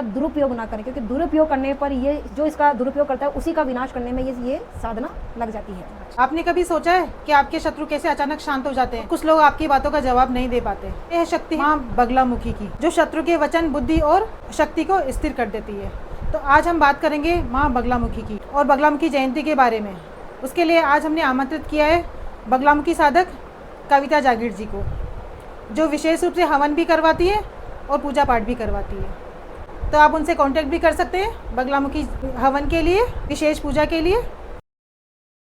दुरुपयोग ना करें, क्योंकि दुरुपयोग करने पर ये जो इसका दुरुपयोग करता है उसी का विनाश करने में ये साधना लग जाती है। आपने कभी सोचा है कि आपके शत्रु कैसे अचानक शांत हो जाते हैं? कुछ लोग आपकी बातों का जवाब नहीं दे पाते। यह शक्ति माँ बगलामुखी की, जो शत्रु के वचन, बुद्धि और शक्ति को स्थिर कर देती है। तो आज हम बात करेंगे माँ बगलामुखी की और बगलामुखी जयंती के बारे में। उसके लिए आज हमने आमंत्रित किया है बगलामुखी साधक कविता जागीर जी को, जो विशेष रूप से हवन भी करवाती है और पूजा पाठ भी करवाती है। तो आप उनसे कांटेक्ट भी कर सकते हैं बगलामुखी हवन के लिए, विशेष पूजा के लिए।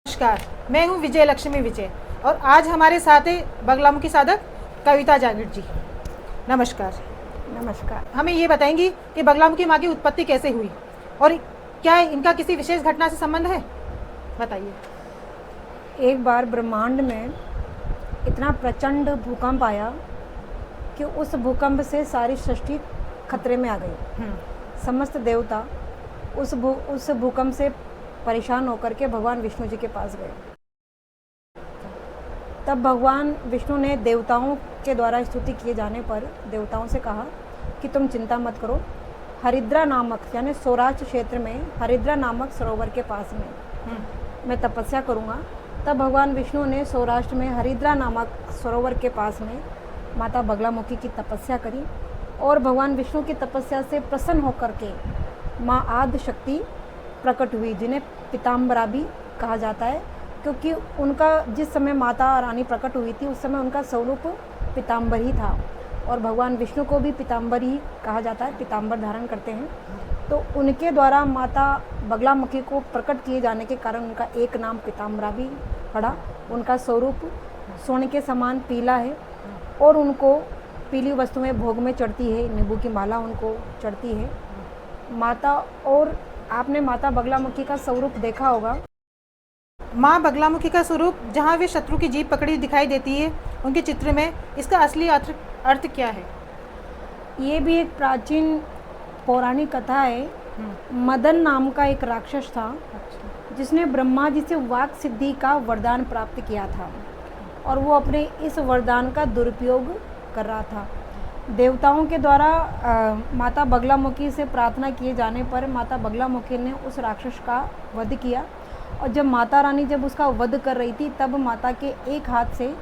नमस्कार, मैं हूं विजय लक्ष्मी विजय और आज हमारे साथ है बगलामुखी साधक कविता जागीर जी। नमस्कार। नमस्कार। हमें ये बताएंगी कि बगलामुखी माँ की उत्पत्ति कैसे हुई और क्या इनका किसी विशेष घटना से संबंध है? बताइए। एक बार ब्रह्मांड में इतना प्रचंड भूकंप आया कि उस भूकंप से सारी सृष्टि खतरे में आ गई। समस्त देवता उस भूकंप से परेशान होकर के भगवान विष्णु जी के पास गए। तब भगवान विष्णु ने देवताओं के द्वारा स्तुति किए जाने पर देवताओं से कहा कि तुम चिंता मत करो, हरिद्रा नामक यानी सौराष्ट्र क्षेत्र में हरिद्रा नामक सरोवर के पास में मैं तपस्या करूँगा। तब भगवान विष्णु ने सौराष्ट्र में हरिद्रा नामक सरोवर के पास में माता बगलामुखी की तपस्या करी और भगवान विष्णु की तपस्या से प्रसन्न होकर के माँ आदि शक्ति प्रकट हुई, जिन्हें पीताम्बरा भी कहा जाता है, क्योंकि उनका जिस समय माता रानी प्रकट हुई थी उस समय उनका स्वरूप पीताम्बर ही था और भगवान विष्णु को भी पीताम्बर ही कहा जाता है, पीताम्बर धारण करते हैं। तो उनके द्वारा माता बगलामुखी को प्रकट किए जाने के कारण उनका एक नाम पीताम्बरा भी पड़ा। उनका स्वरूप सोने के समान पीला है और उनको पीली वस्तुएं भोग में चढ़ती है, नींबू की माला उनको चढ़ती है माता। और आपने माता बगलामुखी का स्वरूप देखा होगा। माँ बगलामुखी का स्वरूप जहाँ वे शत्रु की जीभ पकड़ी दिखाई देती है उनके चित्र में, इसका असली अर्थ क्या है? ये भी एक प्राचीन पौराणिक कथा है। मदन नाम का एक राक्षस था जिसने ब्रह्मा जी से वाक सिद्धि का वरदान प्राप्त किया था और वो अपने इस वरदान का दुरुपयोग कर रहा था। देवताओं के द्वारा माता बगलामुखी से प्रार्थना किए जाने पर माता बगलामुखी ने उस राक्षस का वध किया और जब माता रानी जब उसका वध कर रही थी तब माता के एक हाथ से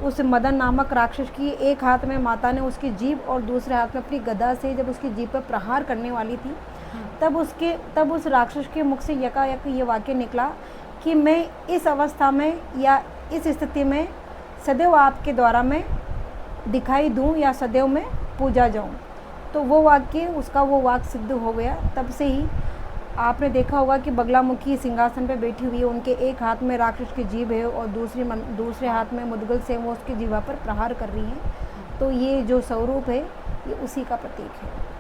उस मदन नामक राक्षस की एक हाथ में माता ने उसकी जीभ और दूसरे हाथ में अपनी गदा से जब उसकी जीभ पर प्रहार करने वाली थी तब उस राक्षस के मुख से यकायक ये वाक्य निकला कि मैं इस अवस्था में या इस स्थिति में सदैव आपके द्वारा मैं दिखाई दूं या सदैव में पूजा जाऊं। तो वो वाक्य उसका वो वाक्य सिद्ध हो गया। तब से ही आपने देखा होगा कि बगलामुखी सिंहासन पे बैठी हुई है, उनके एक हाथ में राक्षस की जीभ है और दूसरे हाथ में मुद्गल से वो उसकी जीवा पर प्रहार कर रही है। तो ये जो स्वरूप है ये उसी का प्रतीक है।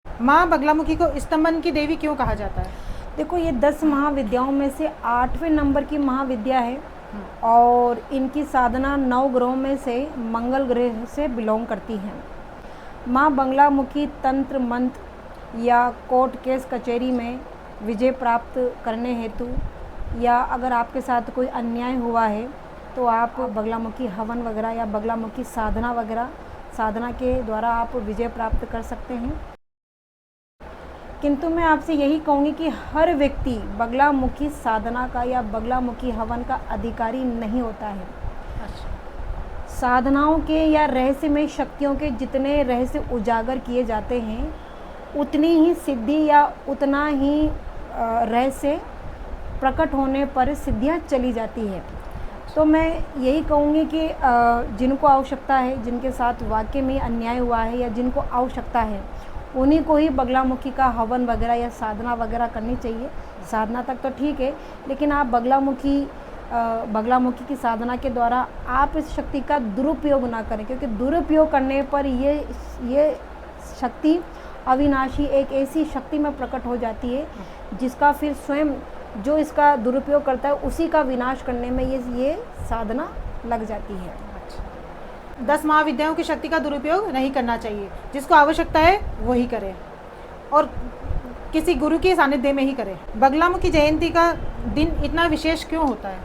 माँ बगलामुखी को स्तंभन की देवी क्यों कहा जाता है? देखो, ये 10 महाविद्याओं में से 8वें नंबर की महाविद्या है और इनकी साधना 9 ग्रहों में से मंगल ग्रह से बिलोंग करती है। माँ बगलामुखी तंत्र मंत्र या कोर्ट केस कचहरी में विजय प्राप्त करने हेतु या अगर आपके साथ कोई अन्याय हुआ है तो आप बगलामुखी हवन वगैरह या बगलामुखी साधना के द्वारा आप विजय प्राप्त कर सकते हैं। किंतु मैं आपसे यही कहूँगी कि हर व्यक्ति बगलामुखी साधना का या बगलामुखी हवन का अधिकारी नहीं होता है। साधनाओं के या रहस्यमय शक्तियों के जितने रहस्य उजागर किए जाते हैं उतनी ही सिद्धि या उतना ही रहस्य प्रकट होने पर सिद्धियां चली जाती है। तो मैं यही कहूँगी कि जिनको आवश्यकता है, जिनके साथ वाकई में अन्याय हुआ है या जिनको आवश्यकता है उन्हीं को ही बगलामुखी का हवन वगैरह या साधना वगैरह करनी चाहिए। साधना तक तो ठीक है, लेकिन आप बगलामुखी की साधना के द्वारा आप इस शक्ति का दुरुपयोग ना करें, क्योंकि दुरुपयोग करने पर ये शक्ति अविनाशी एक ऐसी शक्ति में प्रकट हो जाती है जिसका फिर स्वयं जो इसका दुरुपयोग करता है उसी का विनाश करने में ये साधना लग जाती है। 10 महाविद्याओं की शक्ति का दुरुपयोग नहीं करना चाहिए, जिसको आवश्यकता है वही करे और किसी गुरु के सानिध्य में ही करे। बगलामुखी जयंती का दिन इतना विशेष क्यों होता है?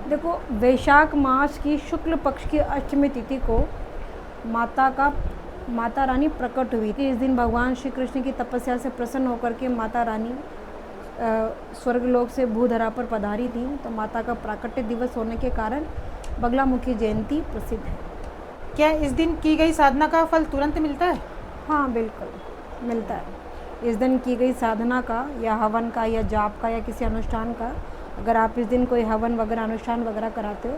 देखो, वैशाख मास की शुक्ल पक्ष की अष्टमी तिथि को माता का माता रानी प्रकट हुई थी। इस दिन भगवान श्री कृष्ण की तपस्या से प्रसन्न होकर के माता रानी स्वर्गलोक से भूधरा पर पधारी थी। तो माता का प्राकट्य दिवस होने के कारण बगलामुखी जयंती प्रसिद्ध है। क्या इस दिन की गई साधना का फल तुरंत मिलता है? हाँ, बिल्कुल मिलता है। इस दिन की गई साधना का या हवन का या जाप का या किसी अनुष्ठान का, अगर आप इस दिन कोई हवन वगैरह अनुष्ठान वगैरह कराते हो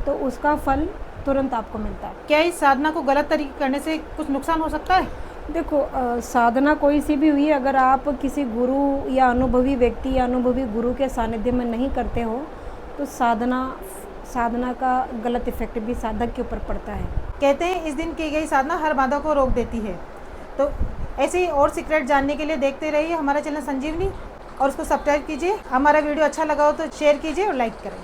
तो उसका फल तुरंत आपको मिलता है। क्या इस साधना को गलत तरीके करने से कुछ नुकसान हो सकता है? देखो, साधना कोई सी भी हुई, अगर आप किसी गुरु या अनुभवी व्यक्ति या अनुभवी गुरु के सानिध्य में नहीं करते हो तो साधना का गलत इफेक्ट भी साधक के ऊपर पड़ता है। कहते हैं इस दिन की गई साधना हर बाधा को रोक देती है। तो ऐसे ही और सीक्रेट जानने के लिए देखते रहिए हमारा चैनल संजीवनी और उसको सब्सक्राइब कीजिए। हमारा वीडियो अच्छा लगा हो तो शेयर कीजिए और लाइक करें।